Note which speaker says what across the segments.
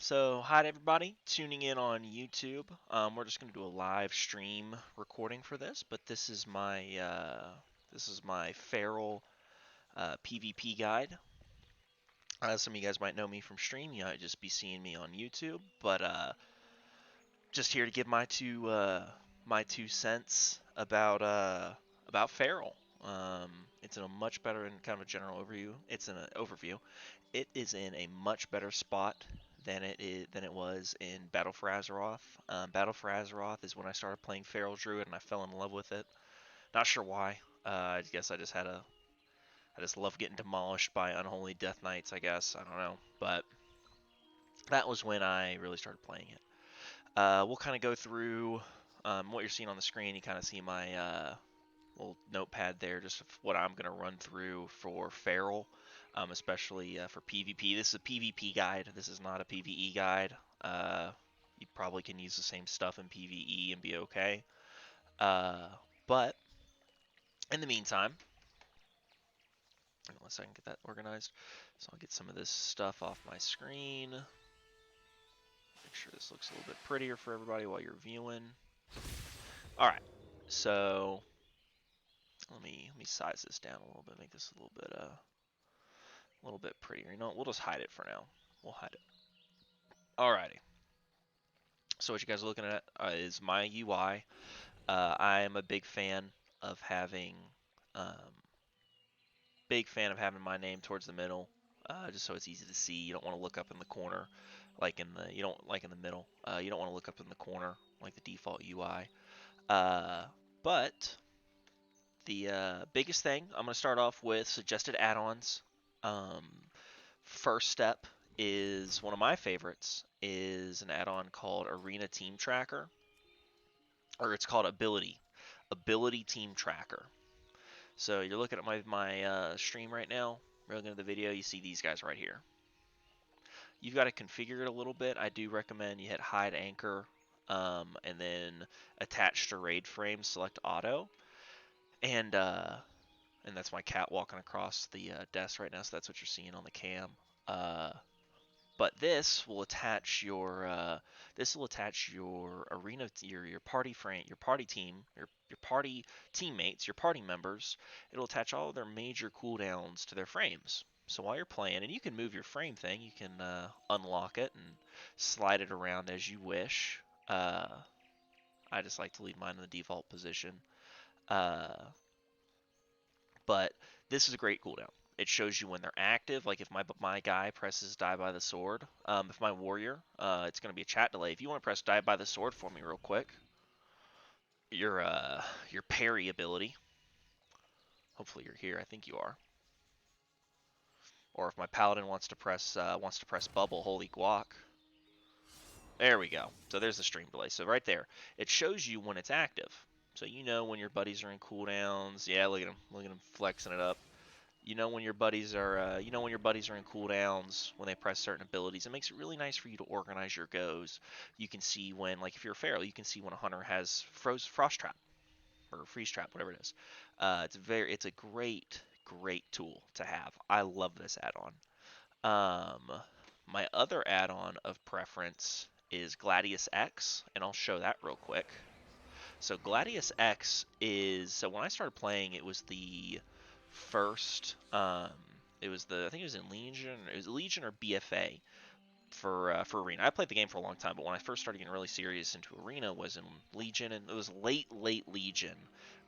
Speaker 1: So, hi to everybody tuning in on YouTube. We're just going to do a live stream recording for this, but this is my feral PvP guide. Some of you guys might know me from stream. You might just be seeing me on YouTube, but just here to give my two cents about feral. It's in a much better and kind of a general overview. It's in an overview. It is in a much better spot than it was in Battle for Azeroth. Battle for Azeroth is when I started playing Feral Druid and I fell in love with it. Not sure why. I guess I just love getting demolished by unholy death knights. I guess I don't know, but that was when I really started playing it. We'll kind of go through what you're seeing on the screen. You kind of see my little notepad there, just what I'm going to run through for Feral, especially for PvP. This is a PvP guide. This is not a PvE guide. You probably can use the same stuff in PvE and be okay. But in the meantime, unless I can get that organized, so I'll get some of this stuff off my screen. Make sure this looks a little bit prettier for everybody while you're viewing. All right, so let me size this down a little bit, make this a little bit prettier. You know what? We'll just hide it for now. We'll hide it. Alrighty. So what you guys are looking at is my UI. I am a um, big fan of having my name towards the middle, just so it's easy to see. You don't want to look up in the corner, you don't like in the middle. You don't want to look up in the corner like the default UI. But the biggest thing, I'm going to start off with suggested add-ons. Um, First step is one of my favorites is an add-on called Arena Team Tracker, or it's called Ability Team Tracker. So you're looking at my stream right now. We're looking at the video. You see these guys right here. You've got to configure it a little bit. I do recommend you hit Hide Anchor, and then attach to raid frame, select Auto, and that's my cat walking across the desk right now. So that's what you're seeing on the cam. Uh, But this will attach your arena, your party frame, your party team, your party teammates, your party members. It'll attach all of their major cooldowns to their frames. So while you're playing, and you can move your frame thing, you can unlock it and slide it around as you wish. Uh, I just like to leave mine in the default position. Uh, but this is a great cooldown. It shows you when they're active. Like if my guy presses die by the sword, if my warrior, it's going to be a chat delay. If you want to press die by the sword for me real quick, your parry ability. Hopefully you're here. I think you are. Or if my paladin wants to press bubble, holy guac. There we go. So there's the stream delay. So right there, it shows you when it's active. So you know when your buddies are in cooldowns. Yeah, look at him. Look at him flexing it up. You know when your buddies are in cooldowns when they press certain abilities. It makes it really nice for you to organize your goes. You can see when, like if you're a feral, you can see when a hunter has frost trap or freeze trap, whatever it is. It's a great tool to have. I love this add-on. My other add-on of preference is Gladius X, and I'll show that real quick. So Gladius X is, so when I started playing, it was the first it was the, I think it was in Legion, it was Legion or BFA for Arena. I played the game for a long time, but when I first started getting really serious into Arena was in Legion, and it was late Legion,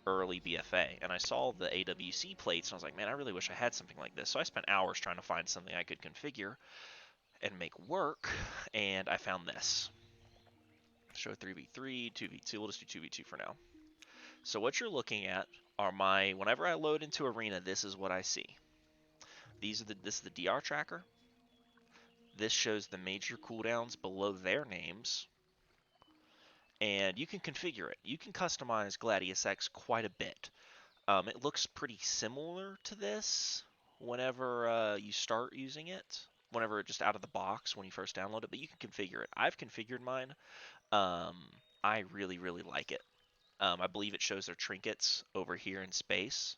Speaker 1: early BFA, and I saw the AWC plates and I was like, man, I really wish I had something like this. So I spent hours trying to find something I could configure and make work, and I found this. Show 3v3, 2v2, we'll just do 2v2 for now. So what you're looking at are whenever I load into Arena, this is what I see. This is the DR tracker. This shows the major cooldowns below their names. And you can configure it. You can customize Gladius X quite a bit. It looks pretty similar to this whenever you start using it. Whenever just out of the box when you first download it. But you can configure it. I've configured mine. Um, I really like it. I believe it shows their trinkets over here in space.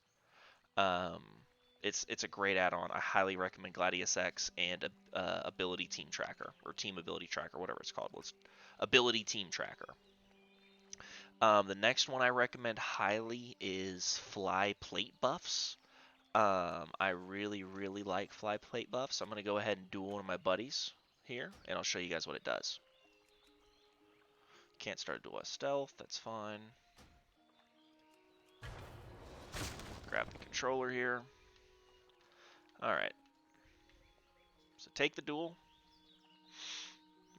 Speaker 1: Um, It's a great add-on. I highly recommend Gladius X and Ability Team Tracker or Team Ability Tracker, whatever it's called. Let's Ability Team Tracker. The next one I recommend highly is Fly Plate Buffs. I really like Fly Plate Buffs. So I'm gonna go ahead and duel one of my buddies here, and I'll show you guys what it does. Can't start a duel as stealth. That's fine. Grab the controller here. All right. So take the duel.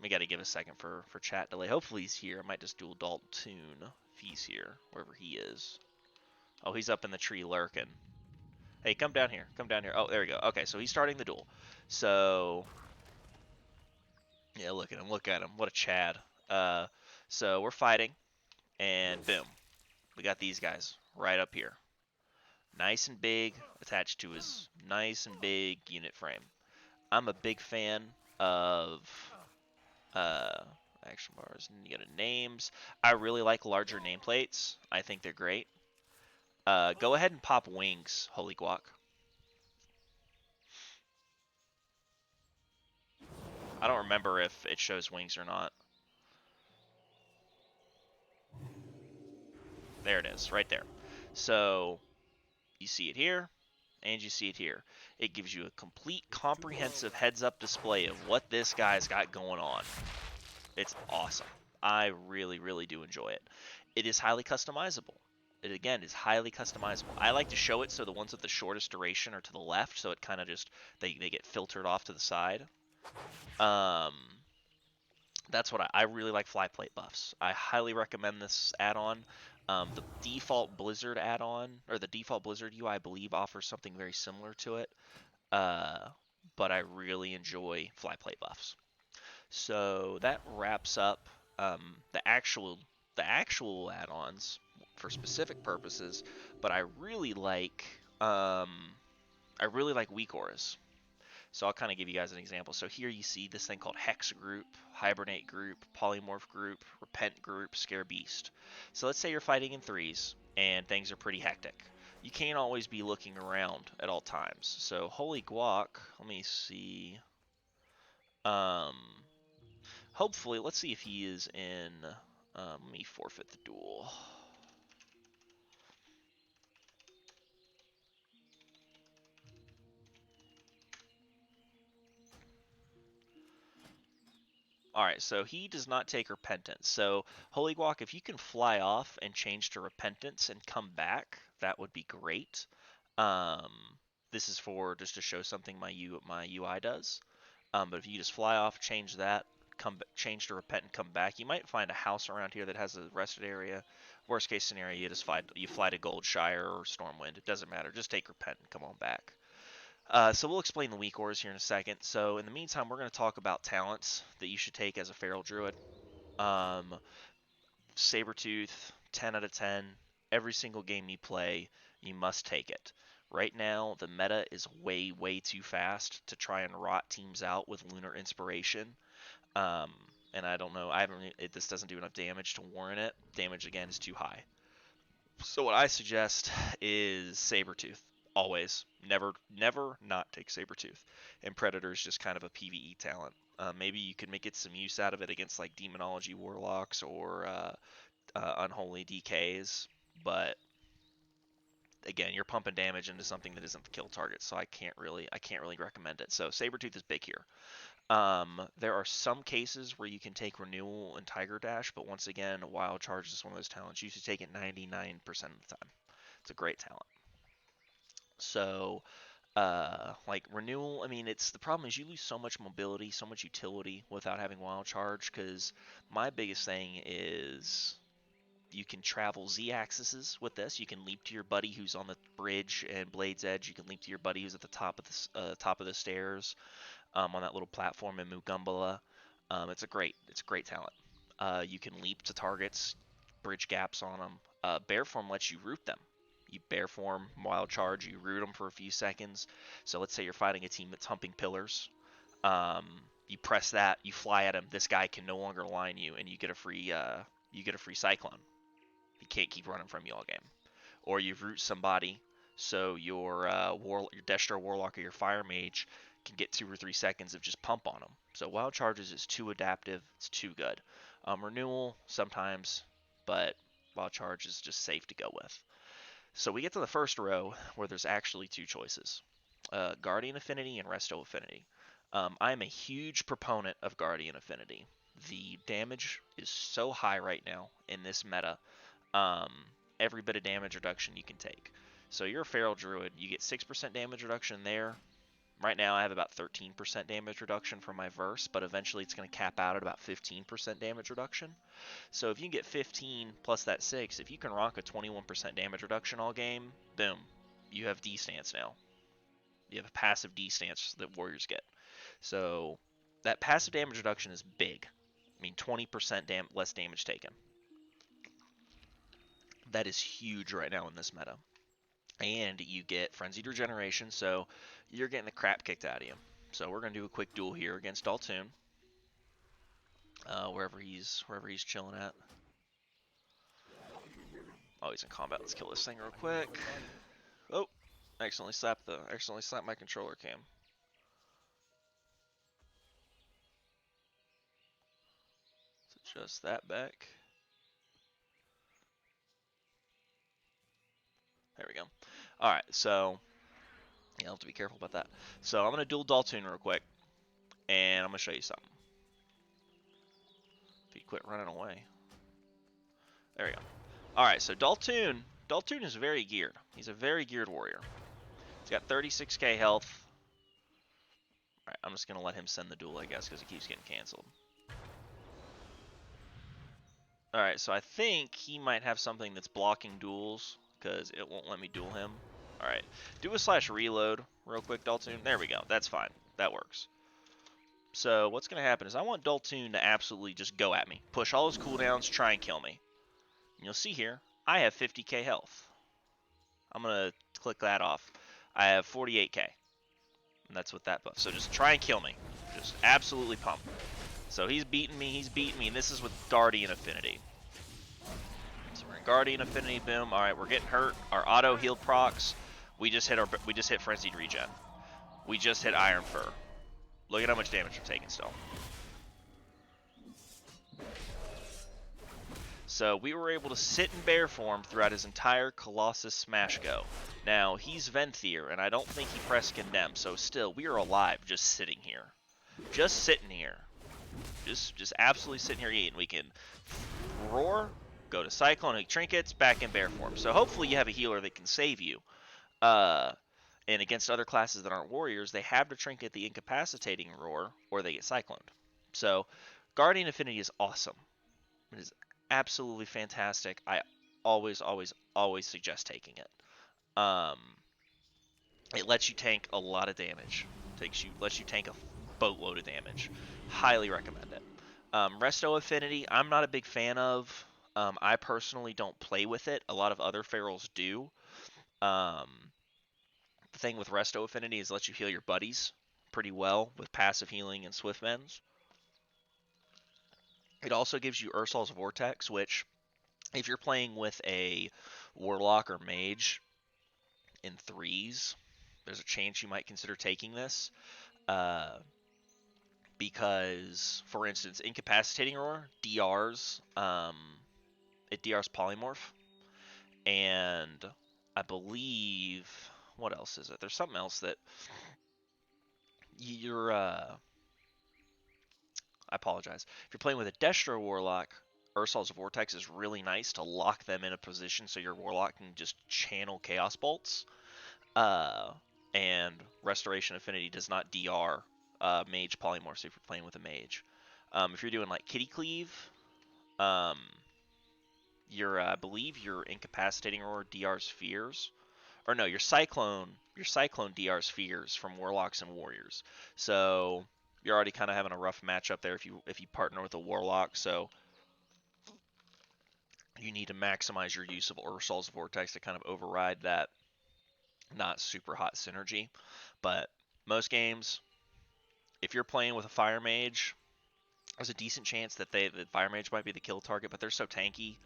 Speaker 1: We got to give a second for chat delay. Hopefully he's here. I might just duel Daltoon if he's here, wherever he is. Oh, he's up in the tree lurking. Hey, come down here. Come down here. Oh, there we go. Okay, so he's starting the duel. So, yeah, look at him. Look at him. What a Chad. So we're fighting, and boom. We got these guys right up here. Nice and big, attached to his nice and big unit frame. I'm a big fan of uh, action bars, you got names. I really like larger nameplates. I think they're great. Go ahead and pop wings, Holy Guac. I don't remember if it shows wings or not. There it is, right there. So you see it here, and you see it here. It gives you a complete, comprehensive heads-up display of what this guy's got going on. It's awesome. I really do enjoy it. It is highly customizable. It, again, is highly customizable. I like to show it so the ones with the shortest duration are to the left, so it kind of just, they get filtered off to the side. Um, that's what I really like fly plate buffs. I highly recommend this add-on. The default Blizzard add-on, or the default Blizzard UI, I believe, offers something very similar to it. But I really enjoy fly plate buffs. So that wraps up the actual add-ons for specific purposes. But I really like weak auras. So I'll kind of give you guys an example. So here you see this thing called Hex Group, Hibernate Group, Polymorph Group, Repent Group, Scare Beast. So let's say you're fighting in threes and things are pretty hectic. You can't always be looking around at all times. So Holy Guac, let me see. Um, Hopefully, let's see if he is in. Let me forfeit the duel. Alright, so he does not take Repentance. So, Holy Guac, if you can fly off and change to Repentance and come back, that would be great. Um, this is for just to show something my UI does. But if you just fly off, change that, change to Repent and come back, you might find a house around here that has a rested area. Worst case scenario, you fly to Goldshire or Stormwind. It doesn't matter. Just take Repent and come on back. So we'll explain the weak auras here in a second. So in the meantime, we're going to talk about talents that you should take as a Feral Druid. Um, Sabretooth, 10 out of 10. Every single game you play, you must take it. Right now, the meta is way too fast to try and rot teams out with Lunar Inspiration. Um, and I don't know, this doesn't do enough damage to warrant it. Damage, again, is too high. So what I suggest is Sabretooth. Always. Never not take Sabretooth. And Predator is just kind of a PvE talent. Maybe you could make it some use out of it against like Demonology Warlocks or Unholy DKs. But again, you're pumping damage into something that isn't the kill target, so I can't really recommend it. So Sabretooth is big here. There are some cases where you can take Renewal and Tiger Dash, but once again, Wild Charge is one of those talents. You should take it 99% of the time. It's a great talent. So, like Renewal, I mean, the problem is you lose so much mobility, so much utility without having Wild Charge, because my biggest thing is you can travel Z-axes with this. You can leap to your buddy who's on the bridge and Blade's Edge. You can leap to your buddy who's at the top of the stairs. On that little platform in Mugumbala. It's a great talent. You can leap to targets, bridge gaps on them. Bear form lets you root them. You bear form, wild charge, you root them for a few seconds. So let's say you're fighting a team that's humping pillars. You press that, you fly at him. This guy can no longer line you, and you get a free cyclone. He can't keep running from you all game. Or you root somebody, So your your Destro Warlock or your Fire Mage can get 2 or 3 seconds of just pump on them. So Wild Charges is too adaptive. It's too good. Renewal sometimes, but Wild Charge is just safe to go with. So we get to the first row where there's actually 2 choices. Guardian Affinity and Resto Affinity. I'm a huge proponent of Guardian Affinity. The damage is so high right now in this meta. Um, every bit of damage reduction you can take. So you're a Feral Druid, you get 6% damage reduction there. Right now I have about 13% damage reduction from my verse, but eventually it's going to cap out at about 15% damage reduction. So if you can get 15 plus that 6, if you can rock a 21% damage reduction all game, boom, you have D stance now. You have a passive D stance that warriors get. So that passive damage reduction is big. I mean, 20% less damage taken. That is huge right now in this meta. And you get Frenzied Regeneration, so you're getting the crap kicked out of you. So we're going to do a quick duel here against Daltoon. Wherever he's chilling at. Oh, he's in combat. Let's kill this thing real quick. Oh, accidentally slapped my controller cam. Let's adjust that back. There we go. Alright, so yeah, I'll have to be careful about that. So I'm gonna duel Daltoon real quick, and I'm gonna show you something. If you quit running away. There we go. Alright, so Daltoon is very geared. He's a very geared warrior. He's got 36k health. Alright, I'm just gonna let him send the duel, I guess, because he keeps getting canceled. Alright, so I think he might have something that's blocking duels, because it won't let me duel him. Alright, do a /reload real quick, Daltoon. There we go, that's fine. That works. So what's going to happen is I want Daltoon to absolutely just go at me. Push all his cooldowns, try and kill me. And you'll see here, I have 50k health. I'm going to click that off. I have 48k. And that's with that buff. So just try and kill me. Just absolutely pump. So he's beating me, and this is with Guardian Affinity. So we're in Guardian Affinity, boom. Alright, we're getting hurt. Our auto heal procs. We just hit Frenzied Regen. We just hit Iron Fur. Look at how much damage we're taking still. So we were able to sit in bear form throughout his entire Colossus Smash Go. Now, he's Venthyr, and I don't think he pressed Condemn, so still, we are alive just sitting here. Just sitting here. Just absolutely sitting here eating. We can roar, go to Cyclonic Trinkets, back in bear form. So hopefully you have a healer that can save you. And against other classes that aren't warriors, they have to trinket the incapacitating roar, or they get cycloned. So, Guardian Affinity is awesome. It is absolutely fantastic. I always suggest taking it. It lets you tank a lot of damage. Lets you tank a boatload of damage. Highly recommend it. Resto Affinity, I'm not a big fan of. I personally don't play with it. A lot of other ferals do. The thing with Resto Affinity is it lets you heal your buddies pretty well with passive healing and Swift Mends. It also gives you Ursol's Vortex, which, if you're playing with a Warlock or Mage in 3s, there's a chance you might consider taking this. Because, for instance, Incapacitating Roar DRs, it DRs Polymorph. And I believe, what else is it? There's something else that I apologize. If you're playing with a Destro Warlock, Ursol's Vortex is really nice to lock them in a position so your Warlock can just channel Chaos Bolts. And Restoration Affinity does not DR Mage Polymorphs if you're playing with a Mage. If you're doing like Kitty Cleave, I believe your Incapacitating Roar DRs Fears. Or no, your Cyclone DRs Fears from Warlocks and Warriors. So you're already kind of having a rough matchup there if you partner with a Warlock. So you need to maximize your use of Ursol's Vortex to kind of override that not super hot synergy. But most games, if you're playing with a Fire Mage, there's a decent chance that Fire Mage might be the kill target, but they're so tanky.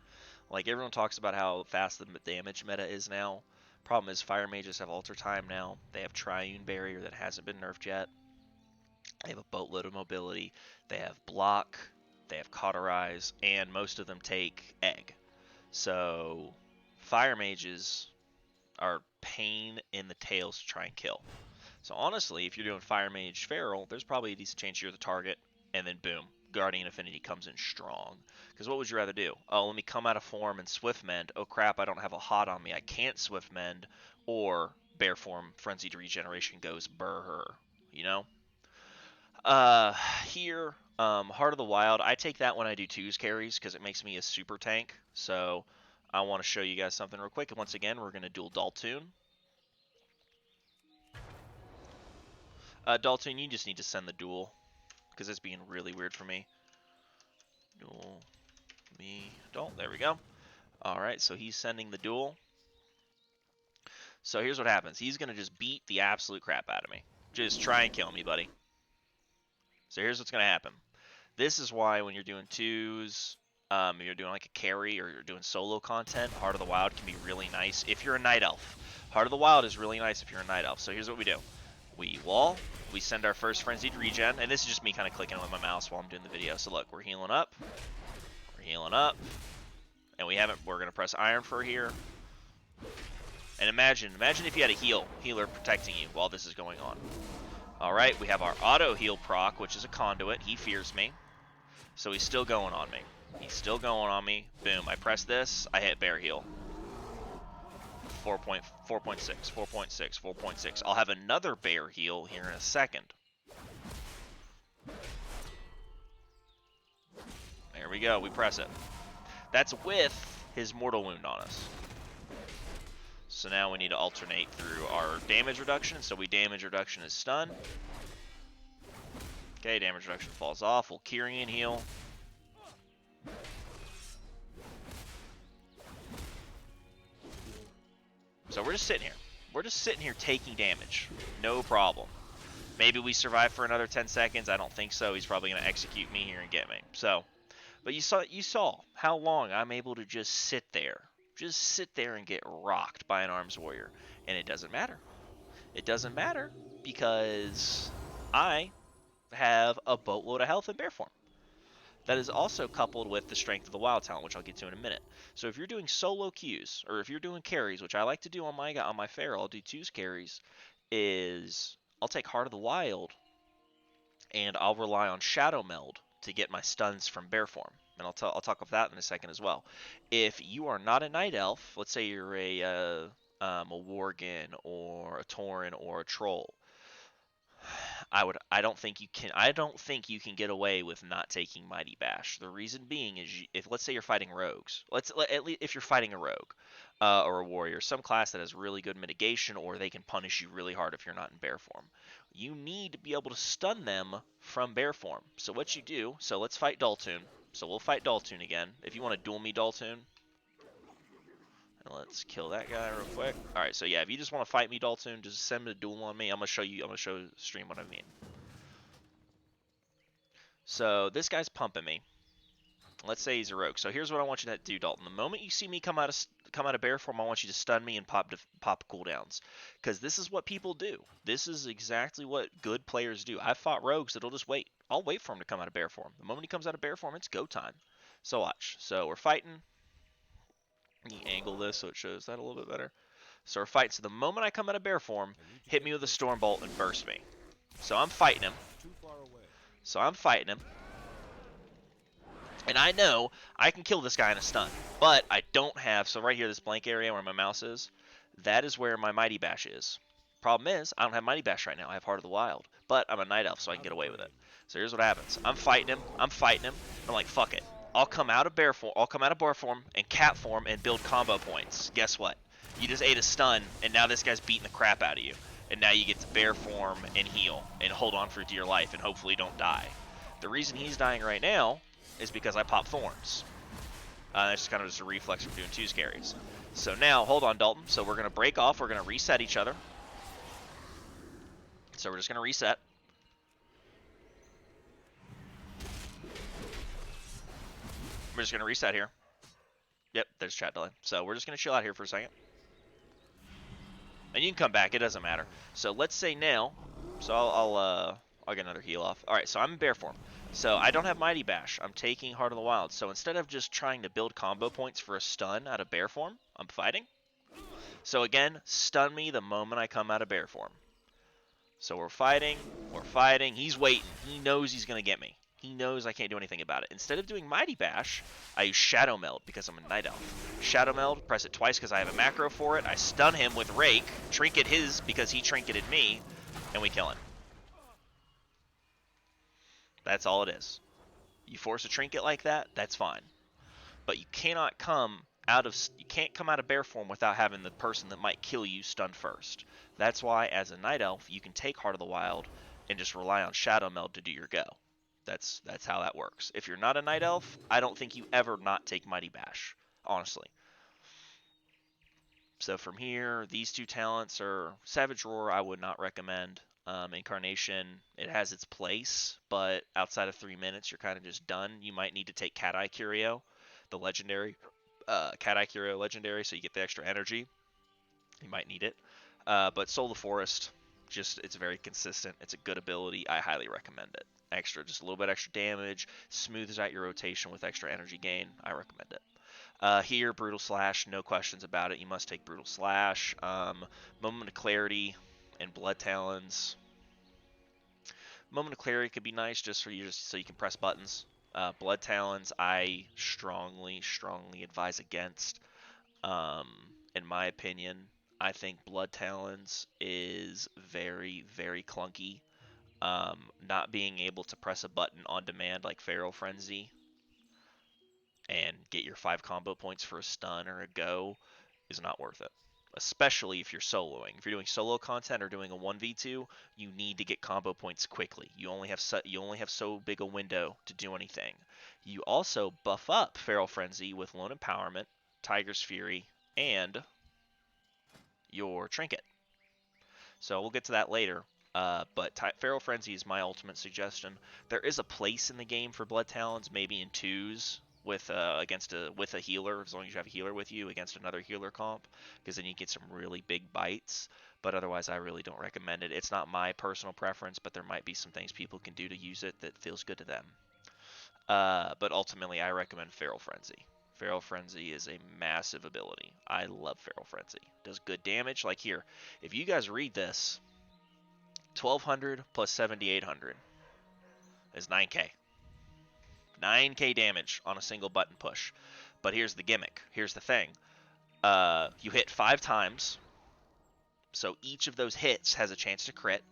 Speaker 1: Like, everyone talks about how fast the damage meta is now. Problem is, fire mages have alter time now. They have triune barrier that hasn't been nerfed yet. They have a boatload of mobility. They have block. They have cauterize, and most of them take egg. So fire mages are pain in the tails to try and kill. So honestly, if you're doing Fire Mage Feral, there's probably a decent chance you're the target, and then boom, Guardian Affinity comes in strong. Because what would you rather do? Oh, let me come out of form and Swift Mend. Oh crap, I don't have a hot on me. I can't Swift Mend. Or Bear Form Frenzied Regeneration goes burr. You know? Here, Heart of the Wild, I take that when I do twos carries because it makes me a super tank. So I want to show you guys something real quick. And once again, we're going to dual Daltoon. Dalton, you just need to send the duel, because it's being really weird for me. Duel, me, Dalt, there we go. Alright, so he's sending the duel. So here's what happens. He's going to just beat the absolute crap out of me. Just try and kill me, buddy. So here's what's going to happen. This is why when you're doing twos, you're doing like a carry, or you're doing solo content, Heart of the Wild can be really nice if you're a Night Elf. Heart of the Wild is really nice if you're a Night Elf. So here's what we do. We wall, we send our first Frenzied Regen, and this is just me kind of clicking with my mouse while I'm doing the video. So look, we're healing up, and we're going to press Iron for here. And imagine if you had a healer protecting you while this is going on. Alright, we have our auto heal proc, which is a conduit. He fears me, so he's still going on me. Boom, I press this, I hit bear heal. 4.6, 4.6. I'll have another bear heal here in a second. There we go, we press it. That's with his mortal wound on us. So now we need to alternate through our damage reduction. So we damage reduction is stun. Okay, damage reduction falls off. We'll Kyrian heal. So we're just sitting here. We're just sitting here taking damage. No problem. Maybe we survive for another 10 seconds. I don't think so. He's probably going to execute me here and get me. So, but you saw how long I'm able to just sit there. Just sit there and get rocked by an arms warrior. And it doesn't matter. It doesn't matter because I have a boatload of health in bear form. That is also coupled with the Strength of the Wild talent, which I'll get to in a minute. So if you're doing solo Qs, or if you're doing carries, which I like to do on my Feral, I'll do twos carries, is I'll take Heart of the Wild, and I'll rely on Shadow Meld to get my stuns from bear form. And I'll talk of that in a second as well. If you are not a Night Elf, let's say you're a Worgen, or a Tauren, or a Troll, I don't think you can get away with not taking Mighty Bash. The reason being is if let's say you're fighting rogues, at least if you're fighting a rogue or a warrior, some class that has really good mitigation, or they can punish you really hard if you're not in bear form. You need to be able to stun them from bear form. So what you do, so let's fight Daltoon. So we'll fight Daltoon again. If you want to duel me Daltoon, and let's kill that guy real quick. Alright, so yeah, if you just want to fight me, Daltoon, just send a duel on me. I'm going to show stream what I mean. So this guy's pumping me. Let's say he's a rogue. So here's what I want you to do, Dalton. The moment you see me come out of bear form, I want you to stun me and pop cooldowns. Because this is what people do. This is exactly what good players do. I've fought rogues that'll just wait. I'll wait for him to come out of bear form. The moment he comes out of bear form, it's go time. So watch. So we're fighting. Let me angle this so it shows that a little bit better. So we're fighting. So the moment I come out of bear form, hit me with a storm bolt and burst me. So I'm fighting him. And I know I can kill this guy in a stun. But I don't have, so right here, this blank area where my mouse is, that is where my Mighty Bash is. Problem is, I don't have Mighty Bash right now. I have Heart of the Wild. But I'm a Night Elf, so I can get away with it. So here's what happens. I'm fighting him. I'm like, fuck it. I'll come out of bear form and cat form and build combo points. Guess what? You just ate a stun, and now this guy's beating the crap out of you. And now you get to bear form and heal and hold on for dear life and hopefully don't die. The reason he's dying right now is because I pop thorns. That's just kind of just a reflex from doing twos carries. So now, hold on, Dalton. So we're going to break off. We're going to reset each other. So we're just going to reset. We're just going to reset here. Yep, there's chat delay. So we're just going to chill out here for a second. And you can come back, it doesn't matter. So let's say now, so I'll get another heal off. Alright, so I'm in bear form. So I don't have Mighty Bash. I'm taking Heart of the Wild. So instead of just trying to build combo points for a stun out of bear form, I'm fighting. So again, stun me the moment I come out of bear form. So we're fighting, he's waiting. He knows he's going to get me. He knows I can't do anything about it. Instead of doing Mighty Bash, I use Shadow Meld because I'm a Night Elf. Shadow Meld, press it twice because I have a macro for it. I stun him with Rake, trinket his because he trinketed me, and we kill him. That's all it is. You force a trinket like that, that's fine. But you can't come out of bear form without having the person that might kill you stunned first. That's why as a Night Elf, you can take Heart of the Wild and just rely on Shadow Meld to do your go. That's how that works. If you're not a Night Elf, I don't think you ever not take Mighty Bash, honestly. So from here, these two talents are Savage Roar. I would not recommend. Incarnation, it has its place, but outside of 3 minutes, you're kind of just done. You might need to take Cat Eye Curio, the legendary. Cat Eye Curio legendary, so you get the extra energy. You might need it. But Soul of the Forest, it's very consistent. It's a good ability. I highly recommend it. Just a little bit extra damage, smooths out your rotation with extra energy gain. I recommend it. Here, Brutal Slash, no questions about it. You must take Brutal Slash. Moment of Clarity and Blood Talons. Moment of Clarity could be nice just so you can press buttons. Blood Talons, I strongly advise against. In my opinion, I think Blood Talons is very, very clunky. Not being able to press a button on demand like Feral Frenzy and get your 5 combo points for a stun or a go is not worth it. Especially if you're soloing. If you're doing solo content or doing a 1v2, you need to get combo points quickly. You only have so big a window to do anything. You also buff up Feral Frenzy with Lone Empowerment, Tiger's Fury, and your Trinket. So we'll get to that later. But Feral Frenzy is my ultimate suggestion. There is a place in the game for Blood Talons, maybe in 2s with a healer, as long as you have a healer with you against another healer comp, because then you get some really big bites. But otherwise, I really don't recommend it. It's not my personal preference, but there might be some things people can do to use it that feels good to them. But ultimately, I recommend Feral Frenzy. Feral Frenzy is a massive ability. I love Feral Frenzy. Does good damage. Like here, if you guys read this, 1200 plus 7800 is 9k. 9k damage on a single button push. But here's the gimmick. Here's the thing. You hit 5 times, so each of those hits has a chance to crit,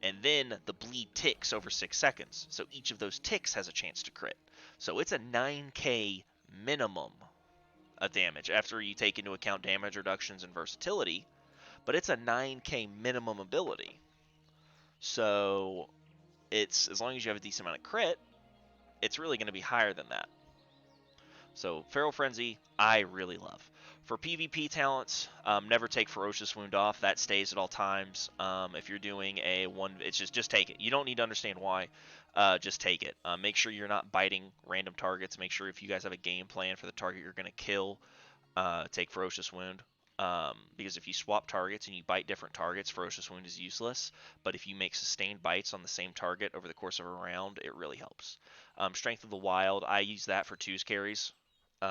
Speaker 1: and then the bleed ticks over 6 seconds. So each of those ticks has a chance to crit. So it's a 9k minimum of damage after you take into account damage reductions and versatility, but it's a 9k minimum ability. So it's, as long as you have a decent amount of crit, it's really going to be higher than that. So Feral Frenzy, I really love. For PvP talents, never take Ferocious Wound off. That stays at all times. If you're doing a one, it's just take it. You don't need to understand why. Just take it. Make sure you're not biting random targets. Make sure if you guys have a game plan for the target you're going to kill, take Ferocious Wound. Because if you swap targets and you bite different targets, Ferocious Wound is useless. But if you make sustained bites on the same target over the course of a round, it really helps. Strength of the Wild, I use that for 2s carries.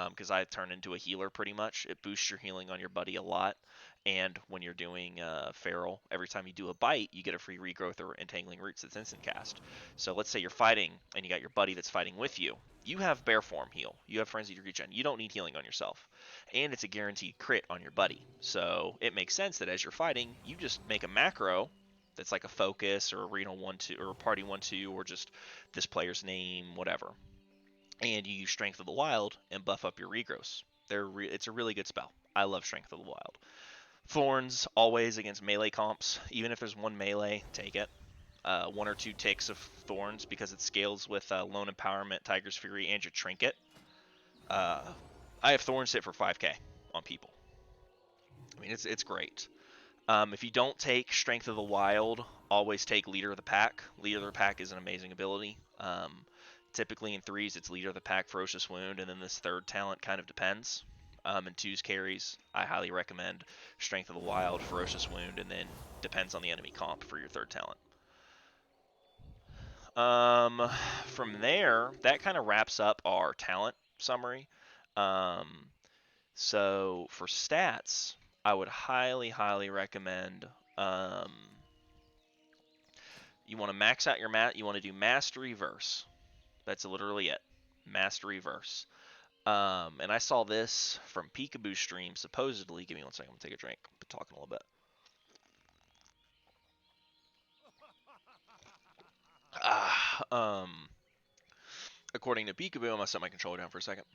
Speaker 1: Because I turn into a healer pretty much. It boosts your healing on your buddy a lot. And when you're doing Feral, every time you do a bite, you get a free regrowth or entangling roots that's instant cast. So let's say you're fighting and you got your buddy that's fighting with you. You have bear form heal. You have frenzied regen. You don't need healing on yourself. And it's a guaranteed crit on your buddy. So it makes sense that as you're fighting, you just make a macro that's like a focus or arena 1-2 or party 1-2 or just this player's name, whatever. And you use Strength of the Wild and buff up your regrowths. It's a really good spell. I love Strength of the Wild. Thorns, always against melee comps. Even if there's one melee, take it. 1 or 2 ticks of Thorns because it scales with Lone Empowerment, Tiger's Fury, and your Trinket. I have Thorns hit for 5k on people. I mean, it's great. If you don't take Strength of the Wild, always take Leader of the Pack. Leader of the Pack is an amazing ability. Typically in 3s, it's Leader of the Pack, Ferocious Wound, and then this third talent kind of depends. And 2's carries, I highly recommend Strength of the Wild, Ferocious Wound, and then depends on the enemy comp for your third talent. From there, that kind of wraps up our talent summary. Um, so for stats, I would highly recommend. You want to max out your You want to do Mastery Verse. That's literally it. Mastery Verse. And I saw this from Peekaboo stream, supposedly. Give me 1 second. I'm gonna take a drink. I've been talking a little bit. According to Peekaboo, I'm gonna set my controller down for a second.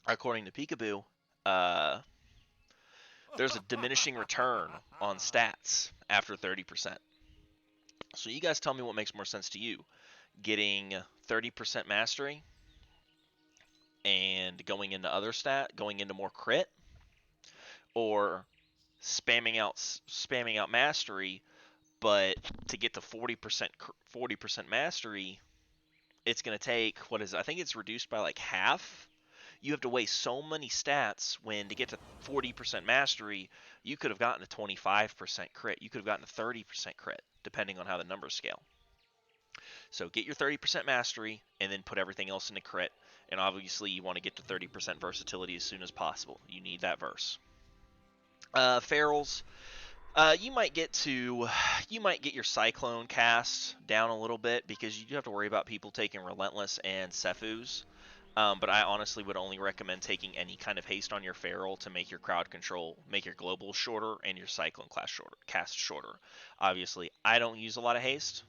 Speaker 1: According to Peekaboo, uh, there's a diminishing return on stats after 30%. So you guys tell me what makes more sense to you: getting 30% mastery and going into more crit, or spamming out mastery, but to get to 40% mastery, it's going to take, what is it? I think it's reduced by like half. You have to waste so many stats when to get to 40% mastery, you could have gotten a 25% crit. You could have gotten a 30% crit, depending on how the numbers scale. So get your 30% mastery and then put everything else into crit. And obviously you want to get to 30% versatility as soon as possible. You need that verse. Ferals, you might get your Cyclone cast down a little bit because you do have to worry about people taking Relentless and Sephuz. But I honestly would only recommend taking any kind of haste on your Feral to make your crowd control, make your global shorter, and your Cyclone cast shorter. Obviously, I don't use a lot of haste.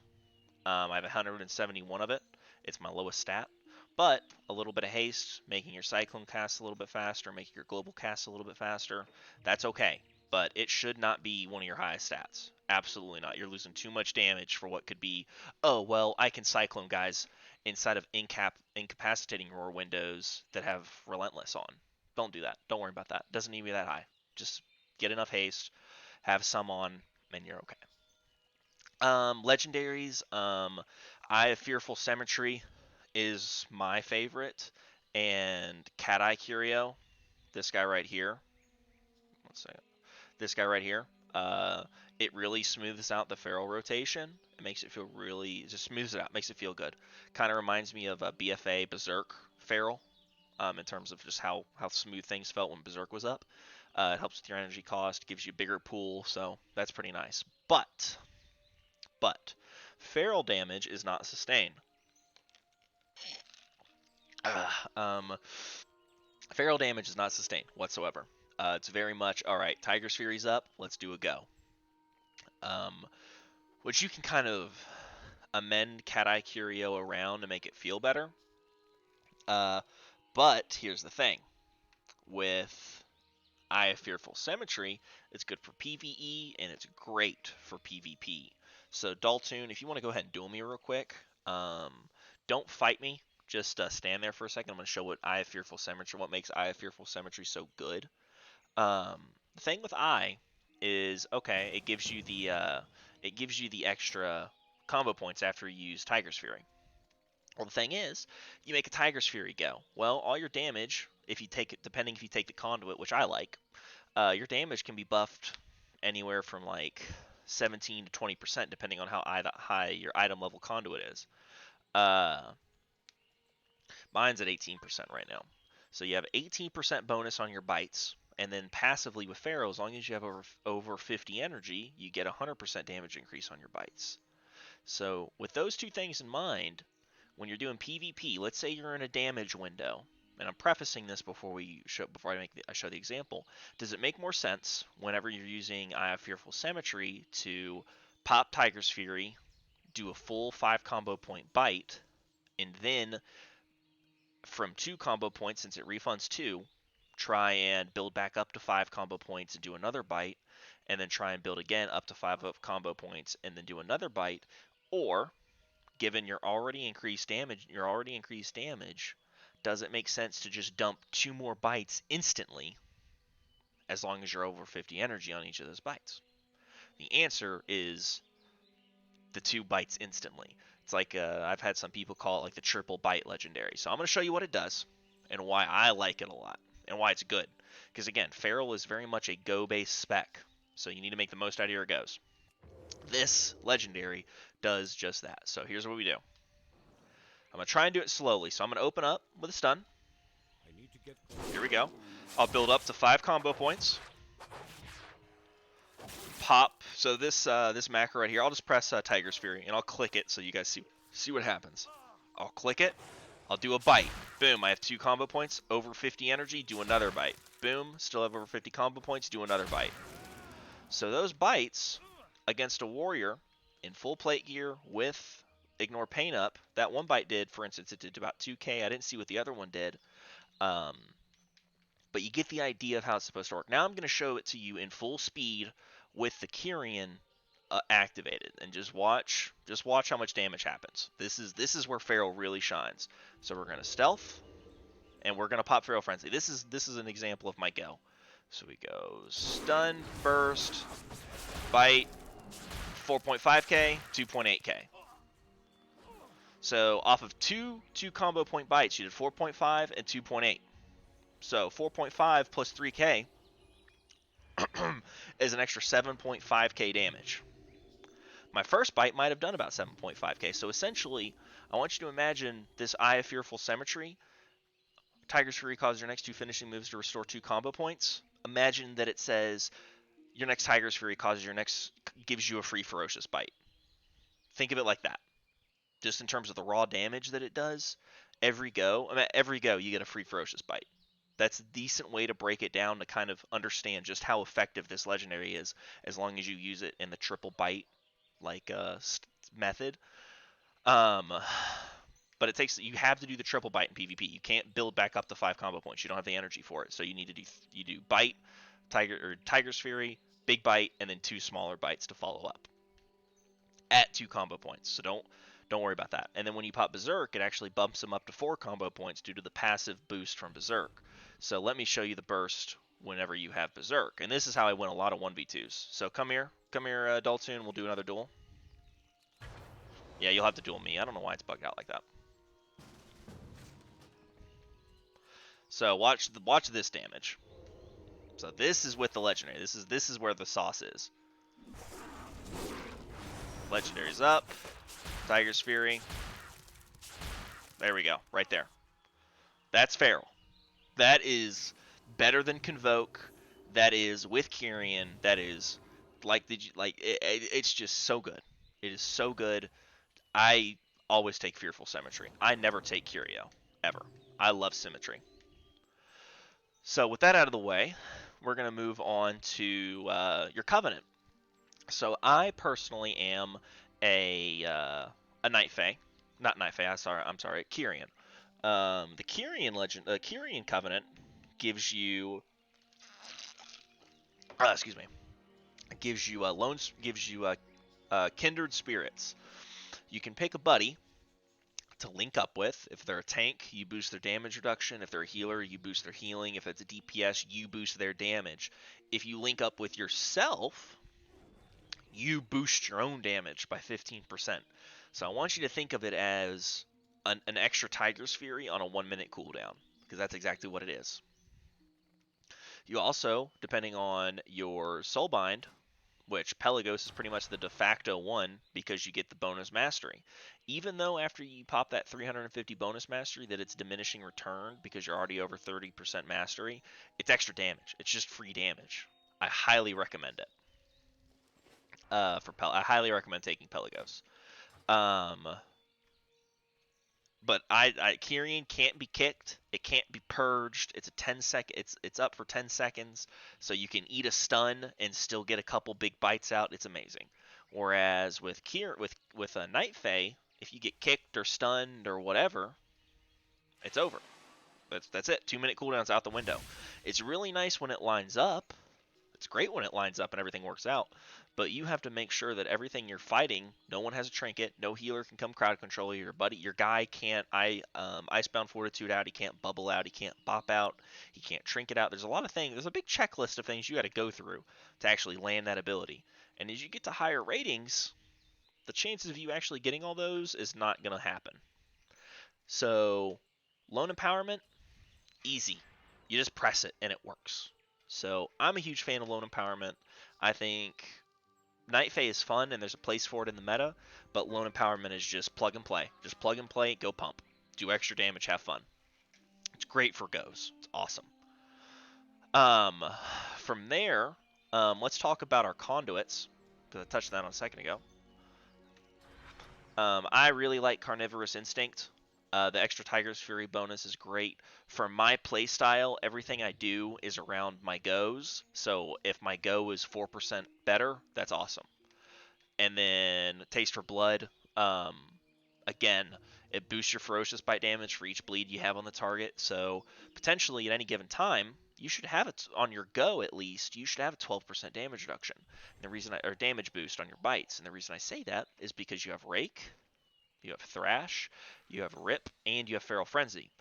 Speaker 1: I have 171 of it. It's my lowest stat. But a little bit of haste, making your Cyclone cast a little bit faster, making your global cast a little bit faster, that's okay. But it should not be one of your highest stats. Absolutely not. You're losing too much damage for what could be, oh, well, I can Cyclone guys inside of incapacitating roar windows that have Relentless on. Don't do that. Don't worry about that. Doesn't need to be that high. Just get enough haste, have some on, and you're okay. Legendaries, Eye of Fearful Cemetery is my favorite, and Cat Eye Curio, this guy right here. Let's see, this guy right here. It really smooths out the feral rotation. It makes it feel it just smooths it out, makes it feel good. Kind of reminds me of a BFA Berserk feral, in terms of just how smooth things felt when Berserk was up. It helps with your energy cost, gives you a bigger pool, so that's pretty nice. But feral damage is not sustained. Um, Feral damage is not sustained whatsoever. It's very much, all right, Tiger's Fury's up, let's do a go. Which you can kind of amend Cat Eye Curio around to make it feel better. But here's the thing. With Eye of Fearful Cemetery, it's good for PvE, and it's great for PvP. So, Daltoon, if you want to go ahead and duel me real quick, don't fight me. Just stand there for a second. I'm going to show what what makes Eye of Fearful Cemetery so good. The thing with Eye is, okay, it gives you the extra combo points after you use Tiger's Fury. Well, the thing is, you make a Tiger's Fury go. Well, all your damage, if you take the conduit, which I like, your damage can be buffed anywhere from like 17 to 20%, depending on how high your item level conduit is. Mine's at 18% right now. So you have 18% bonus on your bites, and then passively with Pharaoh, as long as you have over 50 energy, you get 100% damage increase on your bites. So with those two things in mind, when you're doing PvP, let's say you're in a damage window, and I'm prefacing this before I show the example. Does it make more sense whenever you're using Eye of Fearful Cemetery to pop Tiger's Fury, do a full 5 combo point bite, and then from 2 combo points, since it refunds 2, try and build back up to 5 combo points and do another bite, and then try and build again up to 5 combo points and then do another bite? Or, given your already increased damage, does it make sense to just dump 2 more bites instantly, as long as you're over 50 energy on each of those bites? The answer is the 2 bites instantly. It's like, I've had some people call it like the triple bite legendary. So I'm going to show you what it does and why I like it a lot and why it's good. Because again, Feral is very much a go-based spec, so you need to make the most out of your goes. This legendary does just that. So here's what we do. I'm going to try and do it slowly. So I'm going to open up with a stun. Here we go. I'll build up to 5 combo points. Pop. So this macro right here, I'll just press Tiger's Fury, and I'll click it so you guys see what happens. I'll click it. I'll do a bite. Boom, I have 2 combo points. Over 50 energy, do another bite. Boom, still have over 50 combo points, do another bite. So those bites against a warrior in full plate gear with Ignore Pain up, that one bite did, for instance, it did about 2k. I didn't see what the other one did. But you get the idea of how it's supposed to work. Now I'm going to show it to you in full speed with the Kyrian activated, and just watch how much damage happens. This is where Feral really shines. So we're going to stealth, and we're going to pop Feral Frenzy. This is an example of my go. So we go stun, burst, bite, 4.5k, 2.8k. So off of two combo point bites, you did 4.5 and 2.8. So 4.5 plus 3k is an extra 7.5k damage. My first bite might have done about 7.5k. So essentially, I want you to imagine this Eye of Fearful Symmetry. Tiger's Fury causes your next 2 finishing moves to restore 2 combo points. Imagine that it says your next Tiger's Fury gives you a free Ferocious Bite. Think of it like that. Just in terms of the raw damage that it does, every go you get a free Ferocious Bite. That's a decent way to break it down to kind of understand just how effective this legendary is, as long as you use it in the triple bite method. But you have to do the triple bite in PvP. You can't build back up to 5 combo points. You don't have the energy for it. So you need to do bite, Tiger's Fury, big bite, and then 2 smaller bites to follow up at 2 combo points. So don't worry about that. And then when you pop Berserk, it actually bumps them up to 4 combo points due to the passive boost from Berserk. So let me show you the burst whenever you have Berserk. And this is how I win a lot of 1v2s. So come here, Daltoon, we'll do another duel. Yeah, you'll have to duel me. I don't know why it's bugged out like that. So watch this damage. So this is with the legendary. This is where the sauce is. Legendary's up. Tiger's Fury. There we go, right there. That's Feral. That is better than Convoke. That is with Kyrian. That is it's just so good. It is so good. I always take Fearful Symmetry. I never take Curio ever. I love Symmetry. So with that out of the way, we're going to move on to your Covenant. So I personally am a Night Fae. Not Night Fae, I'm sorry, Kyrian. The Kyrian Covenant gives you Kindred Spirits. You can pick a buddy to link up with. If they're a tank, you boost their damage reduction. If they're a healer, you boost their healing. If it's a DPS, you boost their damage. If you link up with yourself, you boost your own damage by 15%. So I want you to think of it as an extra Tiger's Fury on a 1-minute cooldown, because that's exactly what it is. You also, depending on your Soulbind, which Pelagos is pretty much the de facto one because you get the bonus mastery. Even though after you pop that 350 bonus mastery that it's diminishing return because you're already over 30% mastery, it's extra damage. It's just free damage. I highly recommend it. I highly recommend taking Pelagos. But Kyrian can't be kicked. It can't be purged. It's a 10-second. It's up for 10 seconds, so you can eat a stun and still get a couple big bites out. It's amazing. Whereas with a Night Fae, if you get kicked or stunned or whatever, it's over. That's it. 2-minute cooldown's out the window. It's really nice when it lines up. It's great when it lines up and everything works out. But you have to make sure that everything you're fighting, no one has a trinket, no healer can come crowd control you, your guy can't Icebound Fortitude out, he can't bubble out, he can't bop out, he can't trinket out. There's a lot of things, there's a big checklist of things you got to go through to actually land that ability. And as you get to higher ratings, the chances of you actually getting all those is not going to happen. So, Lone Empowerment, easy. You just press it and it works. So I'm a huge fan of lone empowerment. I think Night Fae is fun and there's a place for it in the meta, but lone empowerment is just plug and play. Just plug and play, go pump. Do extra damage, have fun. It's great for goes. It's awesome. Um, from there, let's talk about our conduits, because I touched that on a second ago. I really like Carnivorous Instinct. The extra Tiger's Fury bonus is great. For my playstyle, everything I do is around my goes. So if my go is 4% better, that's awesome. And then Taste for Blood, um, again, it boosts your ferocious bite damage for each bleed you have on the target. So potentially at any given time, you should have it on your go at least. You should have a 12% damage reduction. And the reason or damage boost on your bites. And the reason I say that is because you have Rake, you have Thrash, you have Rip, and you have Feral Frenzy.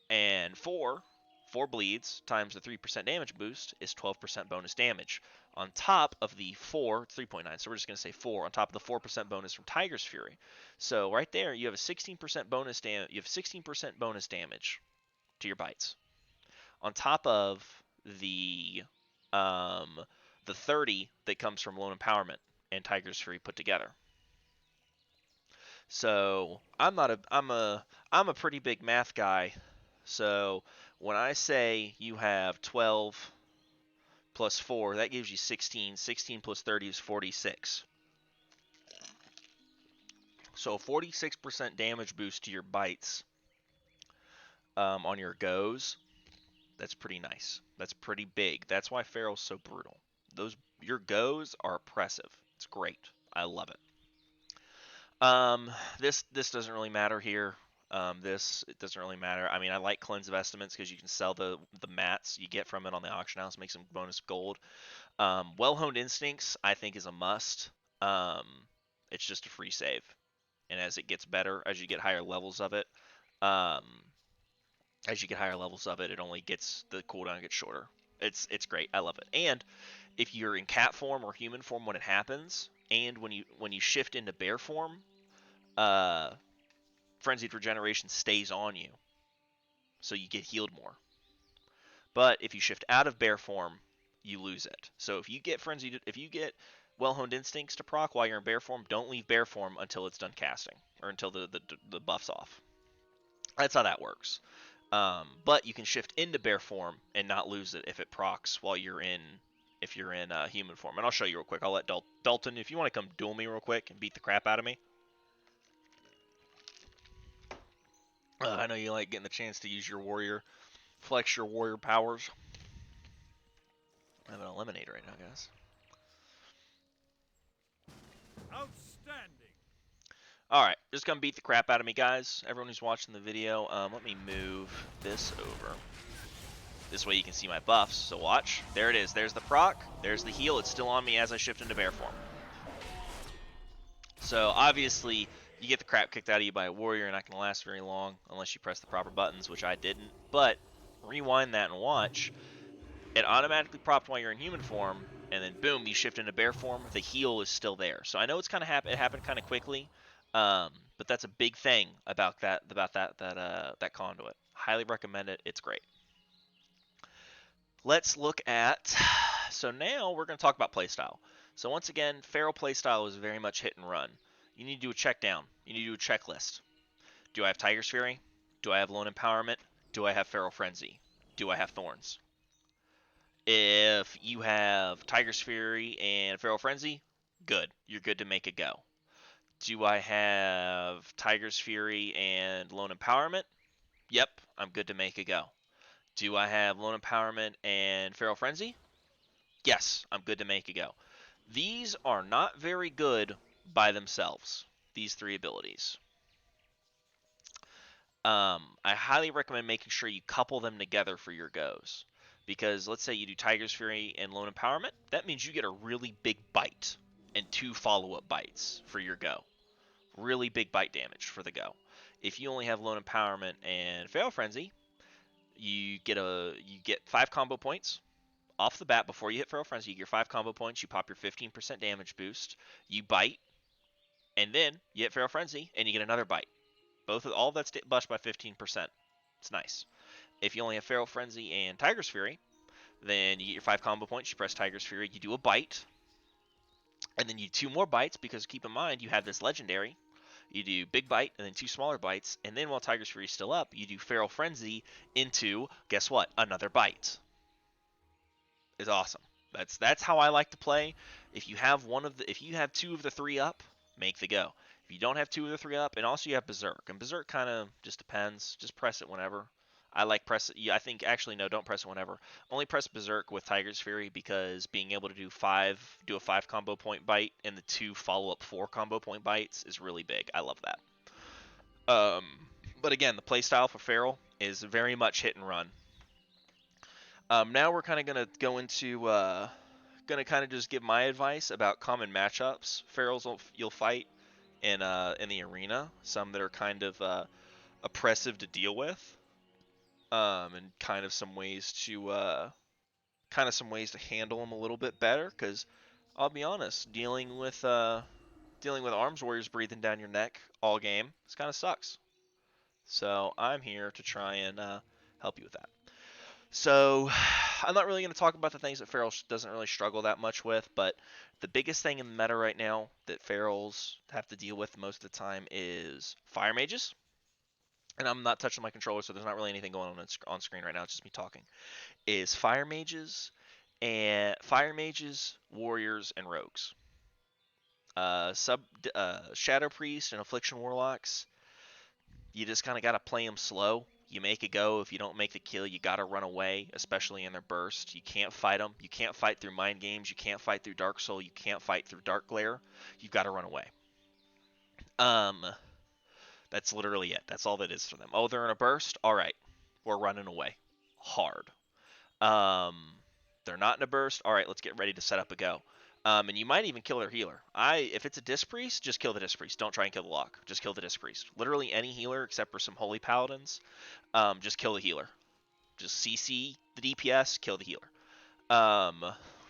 Speaker 1: And four bleeds times the 3% damage boost is 12% bonus damage. On top of the 3.9, so we're just going to say 4, on top of the 4% bonus from Tiger's Fury. So right there, you have a 16% bonus damage. You have 16% bonus damage to your bites. On top of the um, the 30 that comes from Lone Empowerment and Tiger's Fury put together. So I'm a pretty big math guy. So when I say you have 12 plus 4, that gives you 16. 16 plus 30 is 46. So 46% damage boost to your bites on your goes. That's pretty nice. That's pretty big. That's why Feral's so brutal. Your goes are oppressive. It's great. I love it. This doesn't really matter here. It doesn't really matter. I mean, I like Cleanse of Estimates because you can sell the mats you get from it on the auction house, make some bonus gold. Well-honed Instincts, I think, is a must. Um, it's just a free save, and as it gets better, as you get higher levels of it, um, it only gets the cooldown gets shorter. It's great. I love it. And if you're in cat form or human form when it happens, and when you shift into bear form, uh, Frenzied Regeneration stays on you, so you get healed more. But if you shift out of bear form, you lose it. So if you get well-honed instincts to proc while you're in bear form, don't leave bear form until it's done casting, or until the buff's off. That's how that works. But you can shift into bear form and not lose it if it procs while you're in human form. And I'll show you real quick. I'll let Dalton, if you want to come duel me real quick and beat the crap out of me. I know you like getting the chance to use your warrior, flex your warrior powers. I have an eliminator right now, guys.
Speaker 2: Outstanding.
Speaker 1: Alright, just gonna beat the crap out of me, guys. Everyone who's watching the video, let me move this over. This way you can see my buffs. So watch. There it is. There's the proc. There's the heal. It's still on me as I shift into bear form. So obviously, you get the crap kicked out of you by a warrior, you're not going to last very long unless you press the proper buttons, which I didn't. But rewind that and watch. It automatically propped while you're in human form, and then boom, you shift into bear form. The heal is still there. So I know it's kind of it happened kind of quickly, but that's a big thing about that conduit. Highly recommend it. It's great. Let's look at. So now we're going to talk about playstyle. So once again, Feral playstyle is very much hit and run. You need to do a check down. You need to do a checklist. Do I have Tiger's Fury? Do I have Lone Empowerment? Do I have Feral Frenzy? Do I have Thorns? If you have Tiger's Fury and Feral Frenzy, good. You're good to make a go. Do I have Tiger's Fury and Lone Empowerment? Yep, I'm good to make a go. Do I have Lone Empowerment and Feral Frenzy? Yes, I'm good to make a go. These are not very good by themselves, these three abilities. I highly recommend making sure you couple them together for your goes. Because let's say you do Tiger's Fury and Lone Empowerment, that means you get a really big bite and 2 follow-up bites for your go. Really big bite damage for the go. If you only have Lone Empowerment and Feral Frenzy, you get 5 combo points off the bat before you hit Feral Frenzy. You get your 5 combo points, you pop your 15% damage boost, you bite, and then you hit Feral Frenzy and you get another bite. All that's bushed by 15%. It's nice. If you only have Feral Frenzy and Tiger's Fury, Then you get your 5 combo points. You press Tiger's Fury. You do a bite, and then you do 2 more bites because keep in mind you have this legendary. You do big bite and then 2 smaller bites, and then while Tiger's Fury is still up, you do Feral Frenzy into guess what? Another bite. Is awesome. That's how I like to play. If you have 2 of the 3 up, make the go. If you don't have 2 of the 3 up, and also you have Berserk, and Berserk kind of just depends. Just press it whenever. I like press it. Yeah, I think actually no, don't press it whenever. Only press Berserk with Tiger's Fury because being able to do a 5 combo point bite and the 2 follow up 4 combo point bites is really big. I love that. Um, but again, the playstyle for Feral is very much hit and run. Now we're kind of gonna go into gonna kind of just give my advice about common matchups. Ferals you'll fight in the arena. Some that are kind of oppressive to deal with, and kind of some ways to handle them a little bit better. Because I'll be honest, dealing with arms warriors breathing down your neck all game, this kind of sucks. So I'm here to try and help you with that. So I'm not really going to talk about the things that Feral doesn't really struggle that much with, but the biggest thing in the meta right now that Ferals have to deal with most of the time is Fire Mages. And I'm not touching my controller, so there's not really anything going on screen right now. It's just me talking. Is Fire Mages, Warriors, and Rogues. Sub Shadow Priest and Affliction Warlocks, you just kind of got to play them slow. You make a go. If you don't make the kill, you got to run away, especially in their burst. You can't fight them. You can't fight through mind games. You can't fight through Dark Soul. You can't fight through Dark Glare. You've got to run away. Um, that's literally it. That's all that is for them. Oh, they're in a burst? All right. We're running away. Hard. Um, they're not in a burst. All right, let's get ready to set up a go. And you might even kill their healer. If it's a Disc Priest, just kill the Disc Priest. Don't try and kill the Lock. Just kill the Disc Priest. Literally any healer except for some Holy Paladins. Just kill the healer. Just CC the DPS, kill the healer. Um,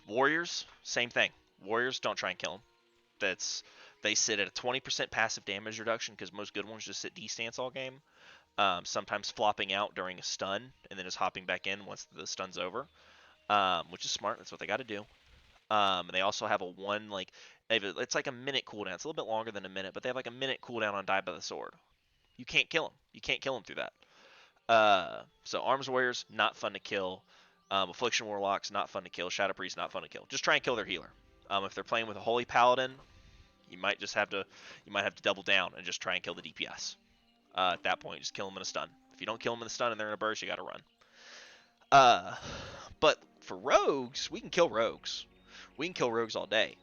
Speaker 1: Warriors, same thing. Warriors, don't try and kill them. They sit at a 20% passive damage reduction because most good ones just sit D stance all game. Sometimes flopping out during a stun and then just hopping back in once the stun's over, which is smart. That's what they got to do. They also have a one it's like a minute cooldown. It's a little bit longer than a minute, but they have like a minute cooldown on Die by the Sword. You can't kill them. You can't kill them through that. So Arms Warriors, not fun to kill. Affliction Warlocks, not fun to kill. Shadow Priest, not fun to kill. Just try and kill their healer. If they're playing with a Holy Paladin, you might have to double down and just try and kill the DPS. At that point, just kill them in a stun. If you don't kill them in a stun and they're in a burst, you got to run. But for rogues, we can kill rogues. We can kill rogues all day.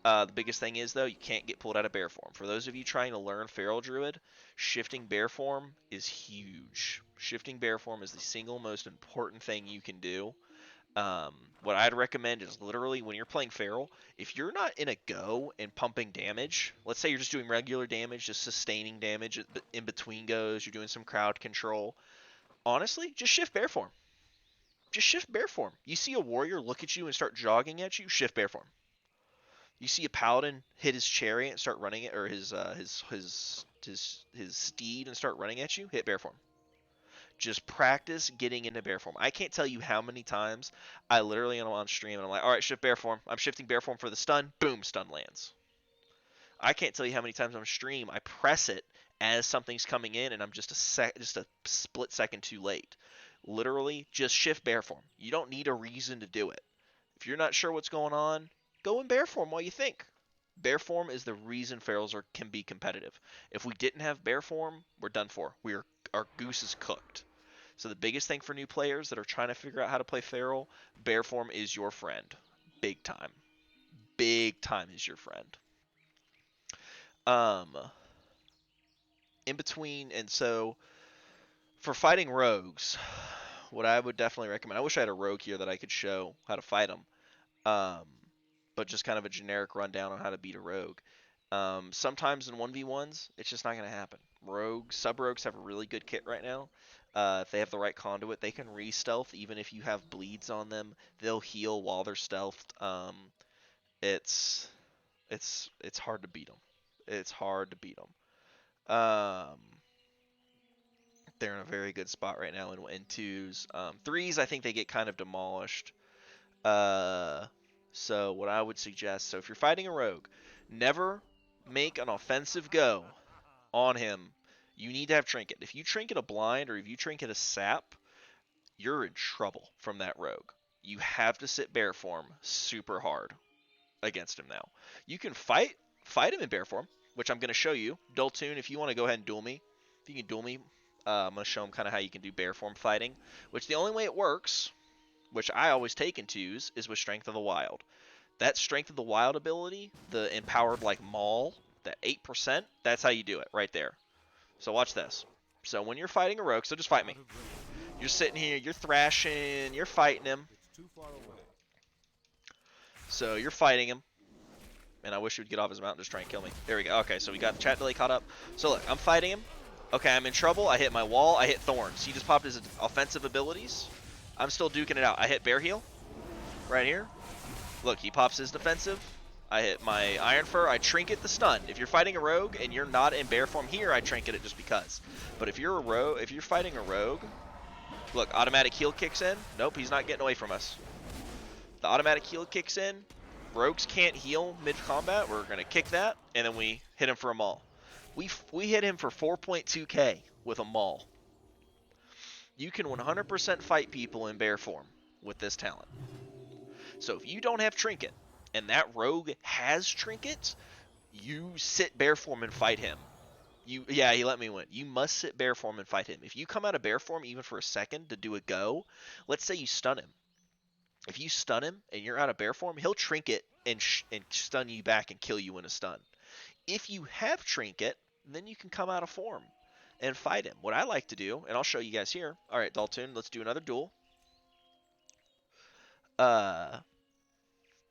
Speaker 1: The biggest thing is, though, you can't get pulled out of bear form. For those of you trying to learn Feral Druid, shifting bear form is huge. Shifting bear form is the single most important thing you can do. What I'd recommend is literally when you're playing Feral, if you're not in a go and pumping damage, let's say you're just doing regular damage, just sustaining damage in between goes, you're doing some crowd control, honestly, just shift bear form. Just shift bear form. You see a warrior look at you and start jogging at you, shift bear form. You see a paladin hit his chariot and start running it, or his steed and start running at you, hit bear form. Just practice getting into bear form. I can't tell you how many times I literally am on stream and I'm like, all right, shift bear form. I'm shifting bear form for the stun. Boom, stun lands. I can't tell you how many times on stream I press it as something's coming in and I'm just a split second too late. Literally, just shift bear form. You don't need a reason to do it. If you're not sure what's going on, go in bear form while you think. Bear form is the reason ferals can be competitive. If we didn't have bear form, we're done for. Our goose is cooked. So the biggest thing for new players that are trying to figure out how to play feral, bear form is your friend. Big time. Big time is your friend. Um, in between, and so for fighting rogues, what I would definitely recommend. I wish I had a rogue here that I could show how to fight them. Um, but just kind of a generic rundown on how to beat a rogue. Sometimes in 1v1s, it's just not going to happen. Sub-rogues have a really good kit right now. If they have the right conduit, they can re-stealth even if you have bleeds on them. They'll heal while they're stealthed. It's it's hard to beat them. It's hard to beat them. They're in a very good spot right now in twos. Threes, I think they get kind of demolished. Uh, so what I would suggest, so if you're fighting a rogue, never make an offensive go on him. You need to have trinket. If you trinket a blind or if you trinket a sap, you're in trouble from that rogue. You have to sit bear form super hard against him now. You can fight him in bear form, which I'm going to show you. Dultoon, if you want to go ahead and duel me, if you can duel me, I'm going to show him kind of how you can do bear form fighting, which the only way it works, which I always take in twos, is with Strength of the Wild. That Strength of the Wild ability, the empowered like Maul, that 8%, that's how you do it right there. So watch this. So when you're fighting a rogue, so just fight me. You're sitting here, you're thrashing, you're fighting him.
Speaker 2: It's too far away.
Speaker 1: So you're fighting him. And I wish he would get off his mount and just try and kill me. There we go. Okay, so we got the chat delay caught up. So look, I'm fighting him. Okay, I'm in trouble. I hit my wall. I hit thorns. He just popped his offensive abilities. I'm still duking it out. I hit bear heal right here. Look, he pops his defensive. I hit my iron fur. I trinket the stun. If you're fighting a rogue and you're not in bear form here, I trinket it just because. But if you're a rogue, if you're fighting a rogue, look, automatic heal kicks in. Nope, he's not getting away from us. The automatic heal kicks in. Rogues can't heal mid-combat. We're going to kick that, and then we hit him for a maul. We hit him for 4.2k with a maul. You can 100% fight people in bear form with this talent. So if you don't have trinket, and that rogue has trinket, you sit bear form and fight him. Yeah, he let me win. You must sit bear form and fight him. If you come out of bear form even for a second to do a go, let's say you stun him. If you stun him and you're out of bear form, he'll trinket and stun you back and kill you in a stun. If you have trinket, then you can come out of form and fight him. What I like to do, and I'll show you guys here. All right, Daltoon, let's do another duel.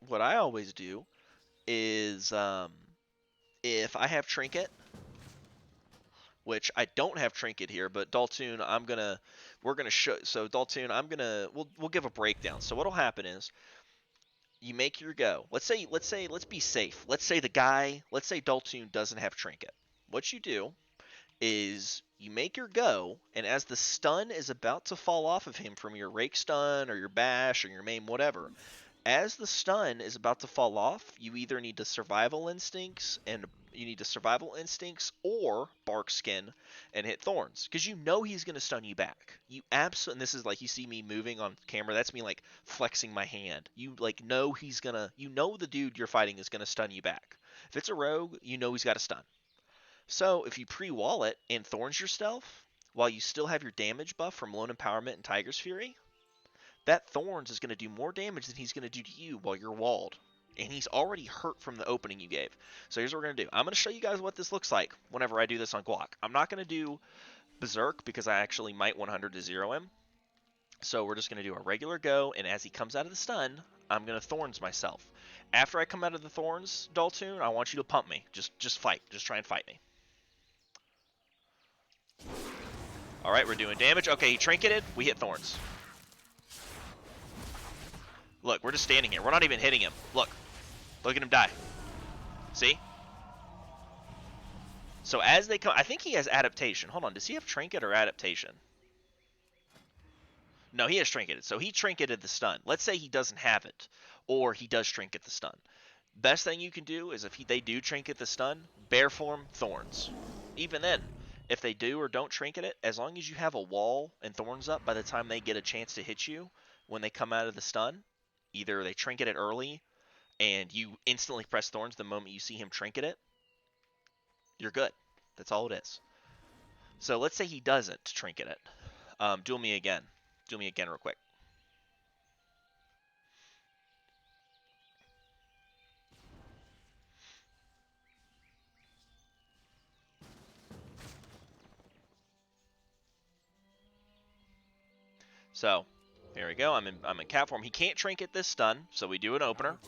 Speaker 1: What I always do is if I have trinket, which I don't have trinket here, but Daltoon, we're gonna show. So Daltoon, we'll give a breakdown. So what'll happen is you make your go. Let's be safe. Let's say Daltoon doesn't have trinket. What you do is you make your go, and as the stun is about to fall off of him from your rake stun or your bash or your maim, whatever, as the stun is about to fall off, you either need to survival instincts or bark skin and hit thorns, because you know he's going to stun you back. You absolutely, and this is like, you see me moving on camera, that's me like flexing my hand. You like know the dude you're fighting is going to stun you back. If it's a rogue, you know he's got a stun. So if you pre-wall it and thorns yourself while you still have your damage buff from Lone Empowerment and Tiger's Fury, that Thorns is going to do more damage than he's going to do to you while you're walled. And he's already hurt from the opening you gave. So here's what we're going to do. I'm going to show you guys what this looks like whenever I do this on Guac. I'm not going to do Berserk because I actually might 100 to 0 him. So we're just going to do a regular go, and as he comes out of the stun, I'm going to Thorns myself. After I come out of the Thorns, Daltoon, I want you to pump me. Just fight. Just try and fight me. Alright, we're doing damage. Okay, he trinketed. We hit Thorns. Look, we're just standing here. We're not even hitting him. Look. Look at him die. See? So as they come... I think he has adaptation. Hold on. Does he have trinket or adaptation? No, he has trinketed. So he trinketed the stun. Let's say he doesn't have it. Or he does trinket the stun. Best thing you can do is if they do trinket the stun, bear form Thorns. Even then, if they do or don't trinket it, as long as you have a wall and Thorns up by the time they get a chance to hit you when they come out of the stun, either they trinket it early and you instantly press Thorns the moment you see him trinket it, you're good. That's all it is. So let's say he doesn't trinket it. Duel me again. Duel me again real quick. So, here we go. I'm in cat form. He can't trinket this stun, so we do an opener.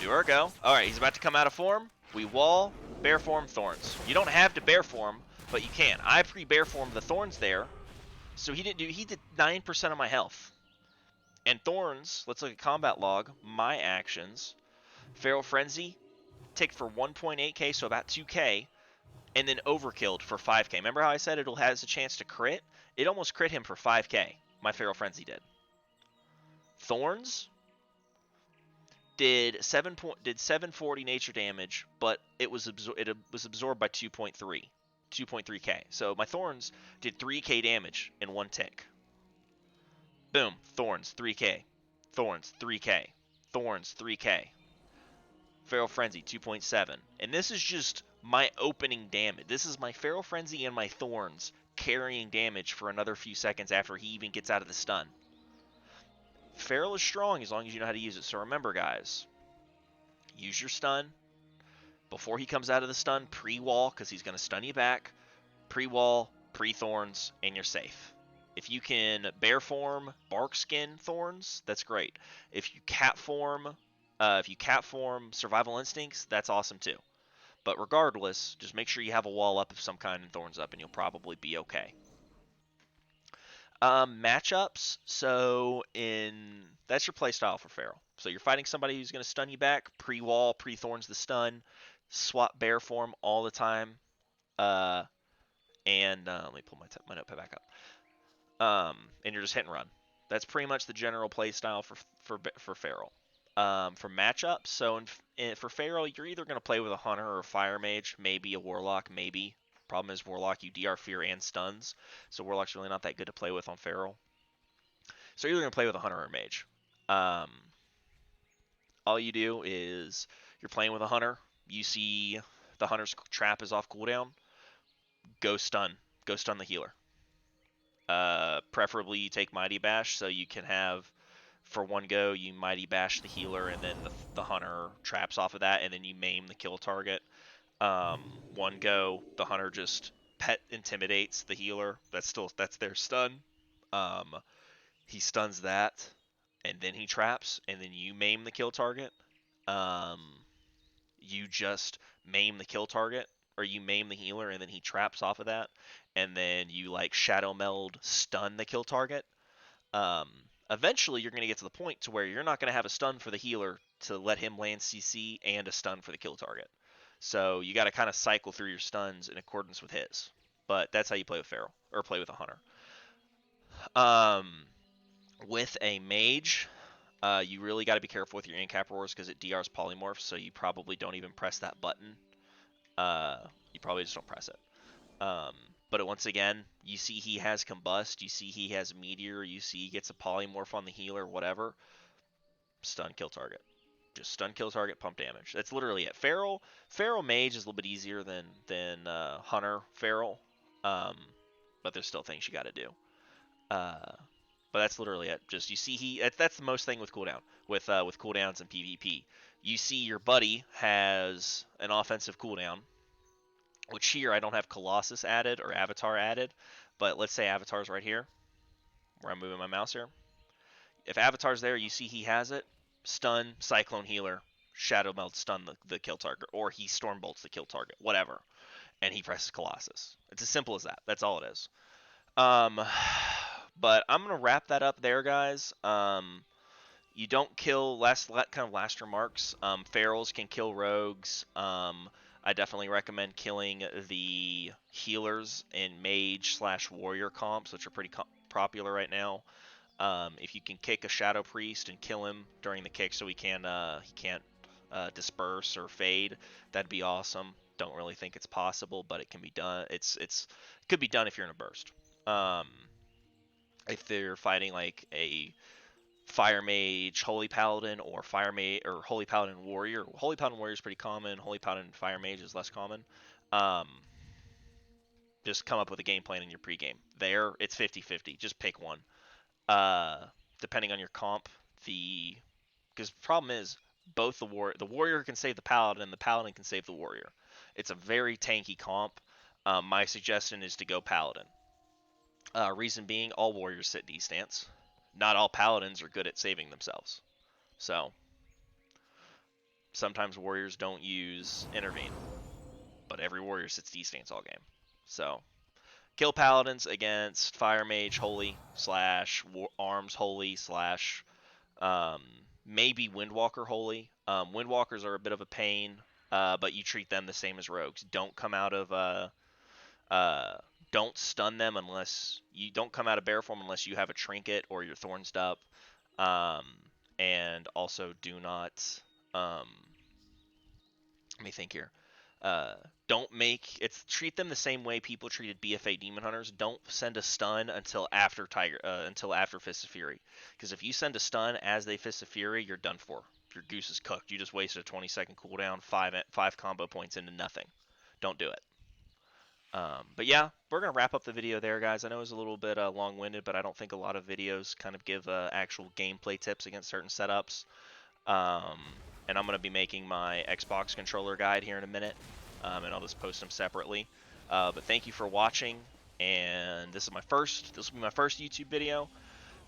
Speaker 1: Do our go. Alright, he's about to come out of form. We wall, bear form, Thorns. You don't have to bear form, but you can. I pre-bear formed the Thorns there, so he did 9% of my health. And Thorns, let's look at combat log, my actions. Feral Frenzy, ticked for 1.8k, so about 2k, and then overkilled for 5k. Remember how I said it has a chance to crit? It almost crit him for 5k. My Feral Frenzy did. Thorns did 740 nature damage, but it was absorbed by 2.3k. So my Thorns did 3k damage in one tick. Boom, Thorns 3k, Thorns 3k, Thorns 3k. Feral Frenzy 2.7, and this is just my opening damage. This is my Feral Frenzy and my Thorns carrying damage for another few seconds after he even gets out of the stun. Feral is strong as long as you know how to use it. So remember, guys, use your stun before he comes out of the stun. Pre-wall, because he's going to stun you back. Pre-wall, pre-thorns, and you're safe. If you can bear form bark skin thorns, that's great. If you cat form survival instincts, that's awesome too. But regardless, just make sure you have a wall up of some kind and thorns up, and you'll probably be okay. Matchups. So that's your playstyle for Feral. So you're fighting somebody who's going to stun you back. Pre-wall, pre-thorns the stun. Swap bear form all the time. Let me pull my notepad back up. And you're just hit and run. That's pretty much the general playstyle for Feral. For matchups, so for Feral, you're either going to play with a Hunter or a Fire Mage, maybe a Warlock, maybe. Problem is, Warlock, you DR Fear and stuns, so Warlock's really not that good to play with on Feral. So you're either going to play with a Hunter or a Mage. All you do is you're playing with a Hunter. You see the Hunter's trap is off cooldown. Go stun the healer. Preferably you take Mighty Bash so you can have, for one go, you Mighty Bash the healer, and then the Hunter traps off of that, and then you maim the kill target. One go, the Hunter just pet intimidates the healer. That's their stun. He stuns that, and then he traps, and then you maim the kill target. You just maim the kill target, or you maim the healer, and then he traps off of that, and then you like shadow meld stun the kill target. Um, Eventually, you're going to get to the point to where you're not going to have a stun for the healer to let him land CC and a stun for the kill target. So you got to kind of cycle through your stuns in accordance with his. But that's how you play with Feral, or play with a Hunter. With a Mage, you really got to be careful with your in-cap roars because it DRs polymorphs, so you probably don't even press that button. You probably just don't press it. But once again, you see he has Combust, you see he has Meteor, you see he gets a polymorph on the healer, whatever. Stun, kill target. Just stun, kill target, pump damage. That's literally it. Feral Mage is a little bit easier than Hunter Feral, but there's still things you got to do. But that's literally it. Just you see that's the most thing with cooldown with cooldowns and PvP. You see your buddy has an offensive cooldown, which here I don't have Colossus added or Avatar added, but let's say Avatar's right here, where I'm moving my mouse here. If Avatar's there, you see he has it. Stun, Cyclone Healer, Shadow Meld, stun the kill target, or he Storm Bolts the kill target, whatever, and he presses Colossus. It's as simple as that. That's all it is. But I'm gonna wrap that up there, guys. You don't kill last remarks. Ferals can kill rogues. I definitely recommend killing the healers in mage / warrior comps, which are pretty popular right now. If you can kick a shadow priest and kill him during the kick, so he can't disperse or fade, that'd be awesome. Don't really think it's possible, but it can be done. It could be done if you're in a burst. If they're fighting like a Fire Mage, Holy Paladin, or Fire Mage or Holy Paladin Warrior. Holy Paladin Warrior is pretty common. Holy Paladin Fire Mage is less common. Just come up with a game plan in your pregame. There, it's 50-50. Just pick one. Depending on your comp, because the problem is both the warrior can save the paladin, and the paladin can save the warrior. It's a very tanky comp. My suggestion is to go paladin. Reason being, all warriors sit D stance. Not all paladins are good at saving themselves. So, sometimes warriors don't use intervene, but every warrior sits D stance all game. So, kill paladins against fire mage holy / arms holy / maybe windwalker holy. Windwalkers are a bit of a pain, but you treat them the same as rogues. Don't come out of don't stun them unless you don't come out of bear form unless you have a trinket or you're thornsed up. Um, and also do not, um, let me think here. Uh, don't make it's treat them the same way people treated BFA Demon Hunters. Don't send a stun until after Fist of Fury, because if you send a stun as they Fist of Fury, you're done for. Your goose is cooked. You just wasted a 20-second cooldown, five combo points into nothing. Don't do it. But yeah, we're gonna wrap up the video there, guys. I know it was a little bit long-winded, but I don't think a lot of videos kind of give actual gameplay tips against certain setups. Um, and I'm going to be making my Xbox controller guide here in a minute, and I'll just post them separately. But thank you for watching, and this will be my first YouTube video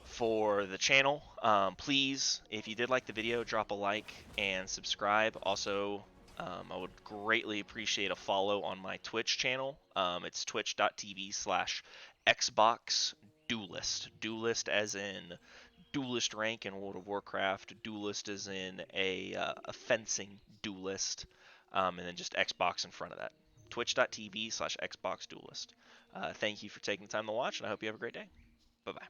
Speaker 1: for the channel. Please, if you did like the video, drop a like and subscribe. Also, I would greatly appreciate a follow on my Twitch channel. It's twitch.tv/Xboxduelist. Duelist as in duelist rank in World of Warcraft. Duelist is in a fencing duelist, and then just Xbox in front of that. Twitch.tv/Xboxduelist. Thank you for taking the time to watch, and I hope you have a great day. Bye bye.